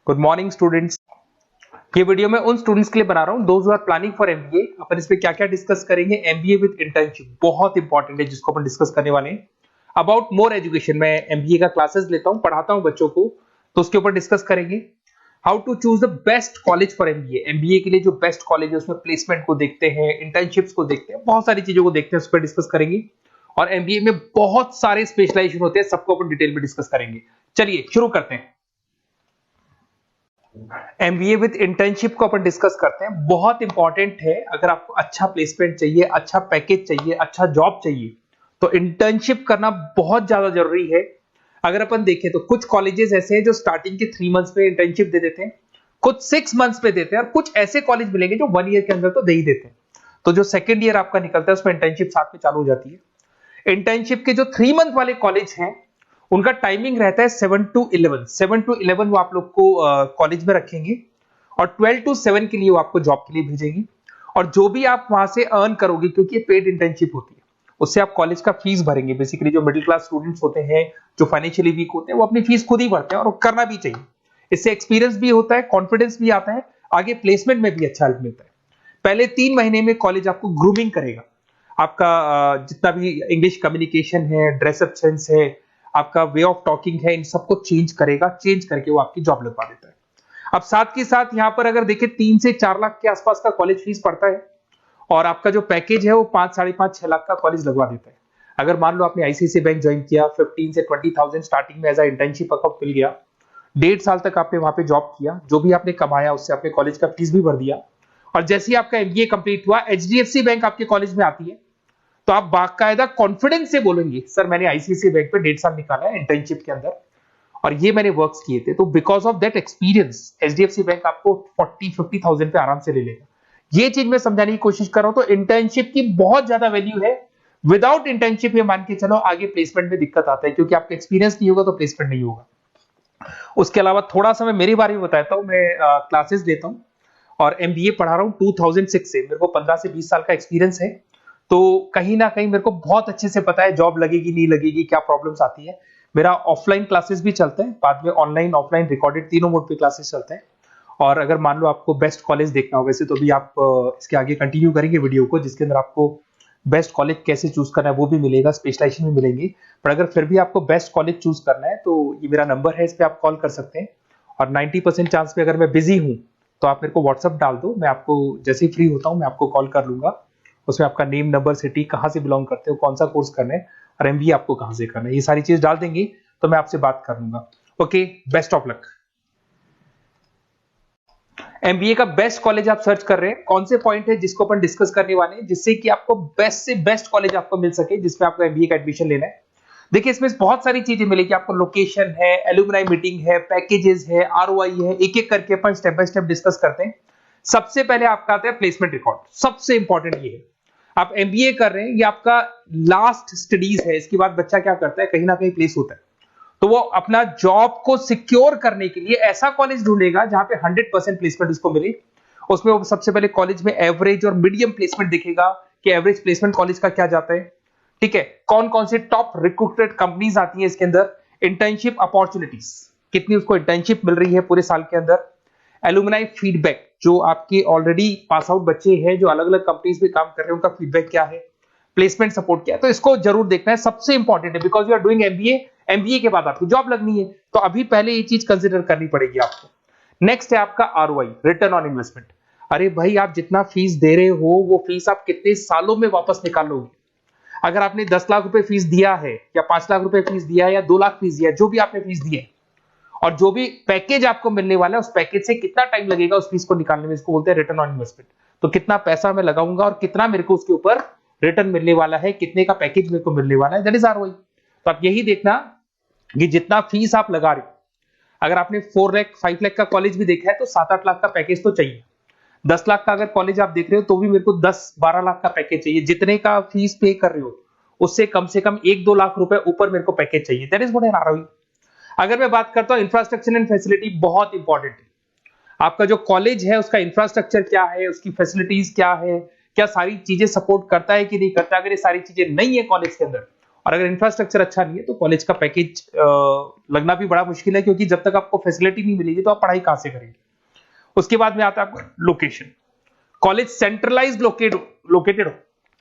Good morning students. ये video मैं उन स्टूडेंट्स के लिए बना रहा हूं those who are planning for MBA. अपन इसमें क्या क्या डिस्कस करेंगे, एमबीए विद इंटर्नशिप बहुत इंपॉर्टेंट है जिसको अपन डिस्कस करने वाले हैं। अबाउट मोर एजुकेशन, मैं एमबीए का क्लासेस लेता हूं, पढ़ाता हूं बच्चों को, तो उसके ऊपर डिस्कस करेंगे। How to choose the best college for MBA, MBA के लिए जो बेस्ट कॉलेज है उसमें प्लेसमेंट को देखते हैं, इंटर्नशिप्स को देखते हैं, बहुत सारी चीजों को देखते हैं, उस पर डिस्कस करेंगे। और एमबीए में बहुत सारे स्पेशलाइजेशन होते हैं, सबको अपन डिटेल में डिस्कस करेंगे। चलिए शुरू करते हैं। एमबीए विद इंटर्नशिप को अपन डिस्कस करते हैं, बहुत इंपॉर्टेंट है। अगर आपको अच्छा प्लेसमेंट चाहिए, अच्छा पैकेज चाहिए, अच्छा जॉब चाहिए, तो इंटर्नशिप करना बहुत ज्यादा जरूरी है। अगर अपन देखें तो कुछ कॉलेजेस ऐसे हैं जो स्टार्टिंग के 3 मंथ्स में इंटर्नशिप दे देते हैं, कुछ 6 मंथ्स पे देते हैं, और कुछ ऐसे कॉलेज मिलेंगे जो 1 ईयर के अंदर तो दे ही देते हैं। तो जो सेकेंड ईयर आपका निकलता है उसमें इंटर्नशिप साथ में चालू हो जाती है। इंटर्नशिप के जो 3 मंथ वाले कॉलेज हैं उनका टाइमिंग रहता है 7 to 11। 7 to 11 वो आप लोग को कॉलेज में रखेंगे, और 12 to 7 के लिए वो आपको जॉब के लिए भेजेंगे। और जो भी आप वहां से अर्न करोगे, क्योंकि ये पेड इंटर्नशिप होती है, उससे आप कॉलेज का फीस भरेंगे। बेसिकली जो मिडिल क्लास स्टूडेंट्स होते हैं, जो फाइनेंशियली वीक होते हैं, वो अपनी फीस खुद ही भरते हैं, और वो करना भी चाहिए। इससे एक्सपीरियंस भी होता है, कॉन्फिडेंस भी आता है, आगे प्लेसमेंट में भी अच्छा हेल्प मिलता है। पहले 3 महीने में कॉलेज आपको ग्रूमिंग करेगा। आपका जितना भी इंग्लिश कम्युनिकेशन है, ड्रेसअप सेंस है, आपका वे ऑफ टॉकिंग है, इन सबको चेंज करेगा। चेंज करके वो आपकी जॉब लगवा देता है। अब साथ के साथ यहाँ पर अगर देखें 3 से 4 लाख के आसपास का कॉलेज फीस पड़ता है, और आपका जो पैकेज है वो 5, 5.5, 6 लाख का कॉलेज लगवा देता है। अगर मान लो आपने आईसीआईसीआई बैंक ज्वाइन किया, 15 से 20,000 स्टार्टिंग में एज अ इंटर्नशिप अकाउंट मिल गया, 1.5 साल तक आपने वहां पे जॉब किया, जो भी आपने कमाया उससे आपने कॉलेज का फीस भी भर दिया, और जैसे ही आपका एमबीए कंप्लीट हुआ, एचडीएफसी बैंक आपके कॉलेज में आती है, तो आप बाकायदा कॉन्फिडेंस से बोलेंगे, सर मैंने आईसीआईसीआई बैंक पे 1.5 साल निकाला है इंटर्नशिप के अंदर, और ये मैंने वर्क्स किए थे। तो because of that experience HDFC bank आपको 40-50,000 पे आराम से ले लेगा। ये चीज मैं समझाने की कोशिश कर रहा हूं। तो इंटर्नशिप की बहुत ज्यादा वैल्यू है। विदाउट इंटर्नशिप ये मान के चलो आगे प्लेसमेंट में दिक्कत आता है, क्योंकि आपका एक्सपीरियंस नहीं होगा तो प्लेसमेंट नहीं होगा। उसके अलावा थोड़ा सा मैं मेरे बारे में बताता हूं। मैं क्लासेस लेता हूं और एमबीए पढ़ा रहा हूं 2006 से। मेरे को 15 से 20 साल का एक्सपीरियंस है, तो कहीं ना कहीं मेरे को बहुत अच्छे से पता है जॉब लगेगी नहीं लगेगी, क्या प्रॉब्लम्स आती है। मेरा ऑफलाइन क्लासेस भी चलते हैं, बाद में ऑनलाइन ऑफलाइन रिकॉर्डेड तीनों मोड पे क्लासेस चलते हैं। और अगर मान लो आपको बेस्ट कॉलेज देखना हो, वैसे तो भी आप इसके आगे कंटिन्यू करेंगे वीडियो को, जिसके अंदर आपको बेस्ट कॉलेज कैसे चूज करना है वो भी मिलेगा, स्पेशलाइजेशन भी मिलेंगे। पर अगर फिर भी आपको बेस्ट कॉलेज चूज करना है तो ये मेरा नंबर है, इस पर आप कॉल कर सकते हैं। और 90% चांस पे अगर मैं बिजी हूँ तो आप मेरे को व्हाट्सअप डाल दो, मैं आपको जैसे ही फ्री होता हूँ मैं आपको कॉल कर लूंगा। उसमें आपका नेम, नंबर, सिटी, कहाँ से बिलोंग करते हो, कौन सा कोर्स करना है, और एमबीए आपको कहाँ से करना है, ये सारी चीज डाल देंगे तो मैं आपसे बात कर लूंगा। Okay, best of luck. MBA का बेस्ट कॉलेज आप सर्च कर रहे हैं, कौन से पॉइंट है जिसको अपन डिस्कस करने वाले हैं, जिससे कि आपको बेस्ट से बेस्ट कॉलेज आपको मिल सके जिसमें आपको एमबीए का एडमिशन लेना है। देखिए इसमें बहुत सारी चीजें मिलेगी आपको, लोकेशन है, एलुमनाई मीटिंग है, पैकेजेस है, आरओआई है, एक एक करके अपन स्टेप बाय स्टेप डिस्कस करते हैं। सबसे पहले आपका आता है प्लेसमेंट रिकॉर्ड। सबसे इंपॉर्टेंट ये है, आप एमबीए कर रहे हैं, ये आपका लास्ट स्टडीज है, इसके बाद बच्चा क्या करता है, कहीं ना कहीं प्लेस होता है, तो वो अपना जॉब को सिक्योर करने के लिए ऐसा कॉलेज ढूंढेगा जहां पे 100% प्लेसमेंट उसको मिले। उसमें वो सबसे पहले कॉलेज में एवरेज और मीडियम प्लेसमेंट दिखेगा कि एवरेज प्लेसमेंट कॉलेज का क्या जाता है, ठीक है, कौन कौन से टॉप रिक्रूटेड कंपनीज आती हैं इसके अंदर, इंटर्नशिप अपॉर्चुनिटीज कितनी उसको इंटर्नशिप मिल रही है पूरे साल के अंदर, एलुमनाई फीडबैक, जो आपके ऑलरेडी पास आउट बच्चे हैं जो अलग अलग कंपनीज में काम कर रहे हैं उनका फीडबैक क्या है, प्लेसमेंट सपोर्ट क्या है। तो इसको जरूर देखना है, सबसे इंपॉर्टेंट है, because you are doing MBA, MBA के बाद आपको जॉब लगनी है, तो अभी पहले ये चीज कंसिडर करनी पड़ेगी आपको। नेक्स्ट है आपका आरओआई, रिटर्न ऑन इन्वेस्टमेंट। अरे भाई, आप जितना फीस दे रहे हो वो फीस आप कितने सालों में वापस निकालोगे। अगर आपने 10 लाख रुपए फीस दिया है, या 5 लाख रुपए फीस दिया है, या 2 लाख फीस दिया है, जो भी आपने फीस दी है, और जो भी पैकेज आपको मिलने वाला है उस पैकेज से कितना टाइम लगेगा उस फीस को निकालने में, इसको बोलते हैं रिटर्न ऑन इन्वेस्टमेंट। तो कितना पैसा मैं लगाऊंगा और कितना मेरे को उसके ऊपर रिटर्न मिलने वाला है, कितने का पैकेज मेरे को मिलने वाला है, दैट इज आरओआई। तो आप यही देखना कि जितना फीस आप लगा रहे हो, अगर आपने 4 लाख 5 लाख का कॉलेज भी देखा है तो 7-8 लाख का पैकेज तो चाहिए। 10 लाख का अगर कॉलेज आप देख रहे हो तो भी मेरे को 10-12 लाख का पैकेज चाहिए। जितने का फीस पे कर रहे हो उससे कम से कम 1-2 लाख रुपए ऊपर मेरे को पैकेज चाहिए, that is what an ROI. अगर मैं बात करता हूं इंफ्रास्ट्रक्चर एंड फैसिलिटी, बहुत इंपॉर्टेंट है। आपका जो कॉलेज है उसका इंफ्रास्ट्रक्चर क्या है, उसकी फैसिलिटीज क्या है, क्या सारी चीजें सपोर्ट करता है कि नहीं करता। अगर ये सारी चीजें नहीं है कॉलेज के अंदर और अगर इंफ्रास्ट्रक्चर अच्छा नहीं है तो कॉलेज का पैकेज लगना भी बड़ा मुश्किल है, क्योंकि जब तक आपको फैसिलिटी नहीं मिलेगी तो आप पढ़ाई कहां से करेंगे। उसके बाद में आता है आपका लोकेशन। कॉलेज सेंट्रलाइज लोकेटेड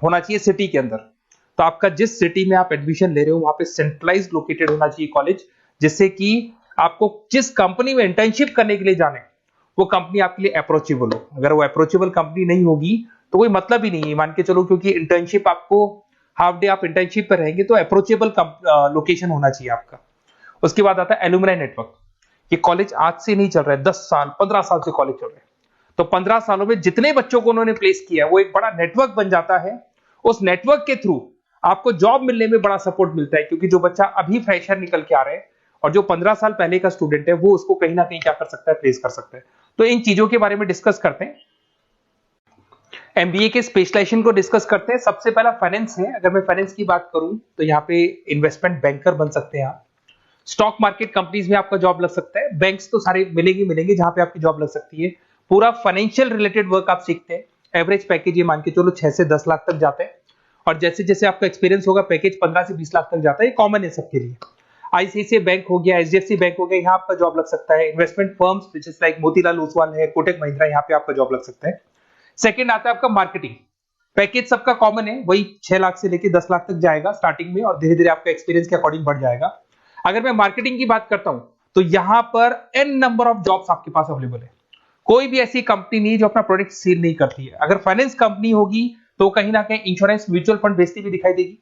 होना चाहिए सिटी के अंदर। तो आपका जिस सिटी में आप एडमिशन ले रहे हो वहां पे सेंट्रलाइज लोकेटेड होना चाहिए कॉलेज, जिससे कि आपको जिस कंपनी में इंटर्नशिप करने के लिए जाने वो कंपनी आपके लिए अप्रोचेबल हो। अगर वो अप्रोचेबल कंपनी नहीं होगी तो कोई मतलब ही नहीं है, मान के चलो, क्योंकि इंटर्नशिप आपको हाफ डे आप इंटर्नशिप पर रहेंगे तो अप्रोचेबल लोकेशन होना चाहिए आपका। उसके बाद आता है एलुमनाई नेटवर्क। ये कॉलेज आज से नहीं चल रहा है, 10 साल 15 साल से कॉलेज चल रहा है। तो 15 सालों में जितने बच्चों को उन्होंने प्लेस किया वो एक बड़ा नेटवर्क बन जाता है। उस नेटवर्क के थ्रू आपको जॉब मिलने में बड़ा सपोर्ट मिलता है, क्योंकि जो बच्चा अभी फ्रेशर निकल के आ रहे हैं और जो 15 साल पहले का स्टूडेंट है वो उसको कहीं ना कहीं क्या कर सकता है, प्लेस कर सकता है। तो इन चीजों के बारे में डिस्कस करते हैं। एमबीए के स्पेशलाइजेशन को डिस्कस करते हैं। सबसे पहला फाइनेंस है। अगर मैं फाइनेंस की बात करूं तो यहाँ पे इन्वेस्टमेंट बैंकर बन सकते हैं आप। स्टॉक मार्केट कंपनीज में आपका जॉब लग सकता है। बैंक्स तो सारे मिलेंगे जहां पे आपकी जॉब लग सकती है। पूरा फाइनेंशियल रिलेटेड वर्क आप सीखते हैं। एवरेज पैकेज ये मान के चलो 6 से 10 लाख तक जाते हैं, और जैसे जैसे आपका एक्सपीरियंस होगा पैकेज 15 से 20 लाख तक जाता है। ये कॉमन है सबके लिए। आईसीआईसीआई बैंक हो गया, एचडीएफसी बैंक हो गया, यहाँ आपका जॉब लग सकता है। Investment firms which is like Motilal Oswal है, कोटक महिंद्रा, यहाँ पे आपका जॉब लग सकता है। सेकंड आता है आपका मार्केटिंग। पैकेज सबका कॉमन है, वही 6 लाख से लेकर 10 लाख तक जाएगा स्टार्टिंग में, और धीरे धीरे आपका एक्सपीरियंस के अकॉर्डिंग बढ़ जाएगा। अगर मैं मार्केटिंग की बात करता हूं तो यहां पर एन नंबर ऑफ जॉब्स आपके पास अवेलेबल है। कोई भी ऐसी कंपनी नहीं जो अपना प्रोडक्ट सेल नहीं करती है। अगर फाइनेंस कंपनी होगी तो कहीं ना कहीं इंश्योरेंस म्यूचुअल फंड बेचती भी दिखाई देगी।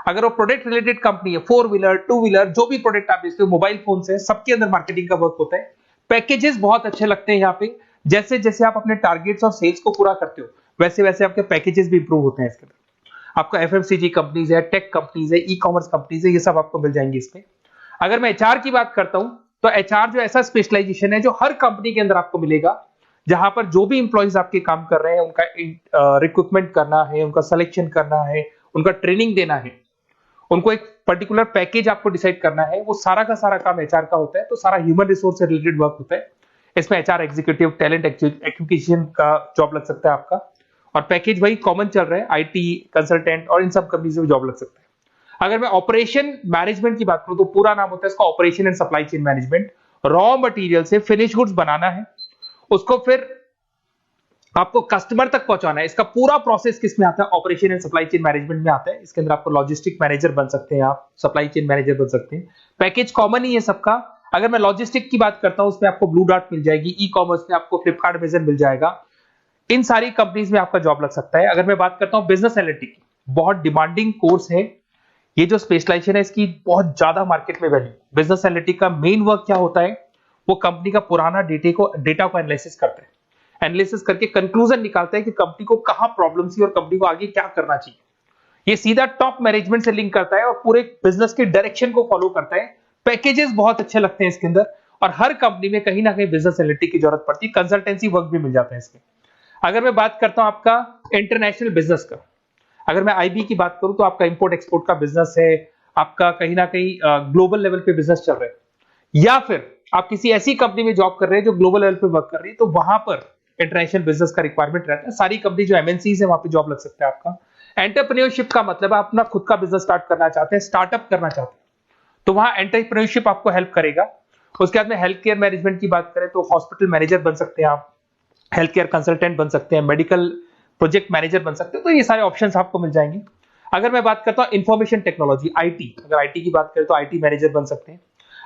अगर वो प्रोडक्ट रिलेटेड कंपनी है, 4 व्हीलर 2 व्हीलर जो भी प्रोडक्ट आप बेचते हो, मोबाइल फोन से, सबके अंदर मार्केटिंग का वर्क होता है। पैकेजेस बहुत अच्छे लगते हैं यहाँ पे। जैसे जैसे आप अपने टारगेट्स और सेल्स को पूरा करते हो वैसे वैसे आपके पैकेजेस भी इंप्रूव होते हैं इसके अंदर। आपका एफएमसीजी कंपनीज है, टेक कंपनीज है, ई कॉमर्स कंपनीज है, ये सब आपको मिल जाएंगे इसमें। अगर मैं एचआर की बात करता हूं तो एचआर जो ऐसा स्पेशलाइजेशन है जो हर कंपनी के अंदर आपको मिलेगा, जहां पर जो भी इंप्लॉइज आपके काम कर रहे हैं उनका रिक्रूटमेंट करना है, उनका सिलेक्शन करना है, उनका ट्रेनिंग देना है, उनको एक पर्टिकुलर पैकेज आपको डिसाइड करना है, वो सारा का सारा काम एचआर का होता है। तो सारा ह्यूमन रिसोर्स से रिलेटेड वर्क होता है। इसमें एचआर एग्जीक्यूटिव, टैलेंट एक्विजिशन का जॉब लग सकता है आपका, और पैकेज वही कॉमन चल रहा है, आईटी कंसल्टेंट और इन सब कंपनीज में जॉब लग सकता है। अगर मैं ऑपरेशन मैनेजमेंट की बात करूं तो पूरा नाम होता है इसका operation and supply chain management. Raw material से फिनिश गुड्स बनाना है, उसको फिर आपको कस्टमर तक पहुंचाना है। इसका पूरा प्रोसेस किस में आता है, operation and supply chain management में आता है। इसके अंदर आपको लॉजिस्टिक मैनेजर बन सकते हैं, आप सप्लाई चेन मैनेजर बन सकते हैं। पैकेज कॉमन ही है सबका। अगर मैं लॉजिस्टिक की बात करता हूं उसमें आपको ब्लू डॉट मिल जाएगी, ई कॉमर्स में आपको फ्लिपकार्ट अमेज़न मिल जाएगा। इन सारी कंपनीज में आपका जॉब लग सकता है। अगर मैं बात करता हूं बिजनेस एनालिटिक, बहुत डिमांडिंग कोर्स है ये जो स्पेशलाइजेशन है, इसकी बहुत ज्यादा मार्केट में वैल्यू। बिजनेस एनालिटिक का मेन वर्क क्या होता है, वो कंपनी का पुराना डेटा को एनालिसिस करते हैं। एनालिसिस करके कंक्लूजन निकालते हैं कि कंपनी को कहां प्रॉब्लम थी और कंपनी को आगे क्या करना चाहिए। ये सीधा टॉप मैनेजमेंट से लिंक करता है और पूरे बिजनेस के डायरेक्शन को फॉलो करता है। पैकेजेस बहुत अच्छे लगते हैं इसके अंदर, और हर कंपनी में कहीं ना कहीं बिजनेस एनालिटिक की जरूरत पड़ती है। कंसल्टेंसी वर्क भी मिल जाता है इसमें। अगर मैं बात करता हूं आपका इंटरनेशनल बिजनेस का, अगर मैं आईबी की बात करूं तो आपका इंपोर्ट एक्सपोर्ट का बिजनेस है, आपका कहीं ना कहीं ग्लोबल लेवल पे बिजनेस चल रहा है, या फिर आप किसी ऐसी कंपनी में जॉब कर रहे हैं जो ग्लोबल लेवल पे वर्क कर रही है, तो वहां पर इंटरनेशनल बिजनेस का रिक्वायरमेंट रहता है। सारी कंपनी जो एमएनसीज है वहां पे जॉब लग सकता है आपका। एंटरप्रेन्योरशिप का मतलब है अपना खुद का बिजनेस स्टार्ट करना चाहते हैं, स्टार्टअप करना चाहते हैं, तो वहां एंटरप्रेन्योरशिप आपको हेल्प करेगा। उसके बाद में हेल्थ केयर मैनेजमेंट की बात करें तो हॉस्पिटल मैनेजर बन सकते हैं आप, हेल्थ केयर कंसल्टेंट बन सकते हैं, मेडिकल प्रोजेक्ट मैनेजर बन सकते हैं। तो ये सारे ऑप्शंस आपको मिल जाएंगे। अगर मैं बात करता हूं इंफॉर्मेशन टेक्नोलॉजी, आईटी, अगर आईटी की बात करें तो आईटी मैनेजर बन सकते हैं।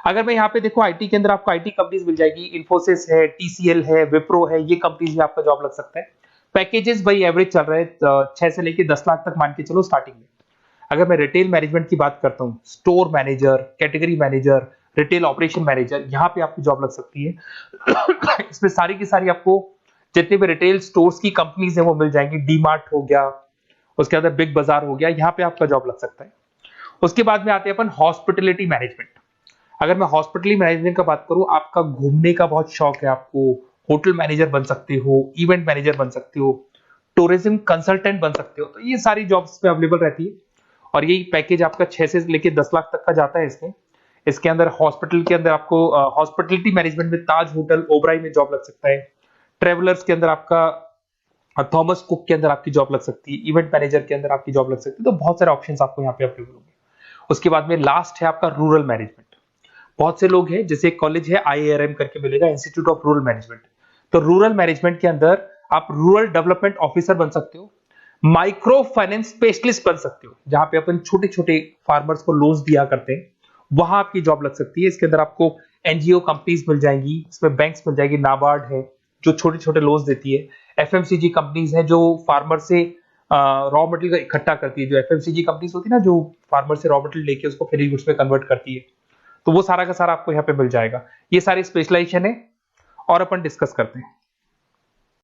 अगर मैं यहाँ पे देखो आईटी के अंदर आपको आईटी कंपनीज मिल जाएगी, इन्फोसिस है, टीसीएल है, विप्रो है, ये कंपनीज में आपका जॉब लग सकता है। पैकेजेस भाई एवरेज चल रहे हैं 6 से लेकर 10 लाख तक मान के चलो स्टार्टिंग में। अगर मैं रिटेल मैनेजमेंट की बात करता हूँ, store manager, category manager, retail operation manager, यहाँ पे आपकी जॉब लग सकती है। इसमें सारी की सारी आपको जितने भी रिटेल स्टोर्स की कंपनीज है वो मिल जाएंगी। डीमार्ट हो गया, उसके बाद बिग बाजार हो गया, यहाँ पे आपका जॉब लग सकता है। उसके बाद में आते हैं अपन हॉस्पिटलिटी मैनेजमेंट। अगर मैं हॉस्पिटलिटी मैनेजमेंट का बात करूं, आपका घूमने का बहुत शौक है, आपको होटल मैनेजर बन सकते हो, इवेंट मैनेजर बन सकते हो, टूरिज्म कंसल्टेंट बन सकते हो। तो ये सारी जॉब्स पे अवेलेबल रहती है, और यही पैकेज आपका 6 से लेकर 10 लाख तक का जाता है इसमें। इसके अंदर हॉस्पिटल के अंदर आपको हॉस्पिटलिटी मैनेजमेंट में ताज होटल, ओबराई में जॉब लग सकता है। ट्रेवलर्स के अंदर आपका थॉमस कुक के अंदर आपकी जॉब लग सकती है, इवेंट मैनेजर के अंदर आपकी जॉब लग सकती है। तो बहुत सारे ऑप्शंस आपको यहाँ पे अवेलेबल होंगे। उसके बाद में लास्ट है आपका रूरल मैनेजमेंट। बहुत से लोग हैं, जैसे एक कॉलेज है IIRM करके मिलेगा, इंस्टीट्यूट ऑफ रूरल मैनेजमेंट। तो रूरल मैनेजमेंट के अंदर आप रूरल डेवलपमेंट ऑफिसर बन सकते हो, माइक्रो फाइनेंस स्पेशलिस्ट बन सकते हो, जहां पे अपन छोटे छोटे फार्मर्स को लोन्स दिया करते हैं, वहां आपकी जॉब लग सकती है। इसके अंदर आपको एनजीओ कंपनीज मिल जाएंगी, इसमें बैंक्स मिल जाएगी, नाबार्ड है जो छोटे छोटे लोन्स देती है, एफएमसीजी कंपनीज है जो फार्मर से रॉ मटेरियल इकट्ठा करती है, जो एफएमसीजी कंपनीज होती है ना, जो फार्मर से रॉ मटेरियल लेके उसको फिनिश गुड्स में कन्वर्ट करती है, तो वो सारा का सारा आपको यहाँ पे मिल जाएगा। ये सारी स्पेशलाइजेशन है और अपन डिस्कस करते हैं।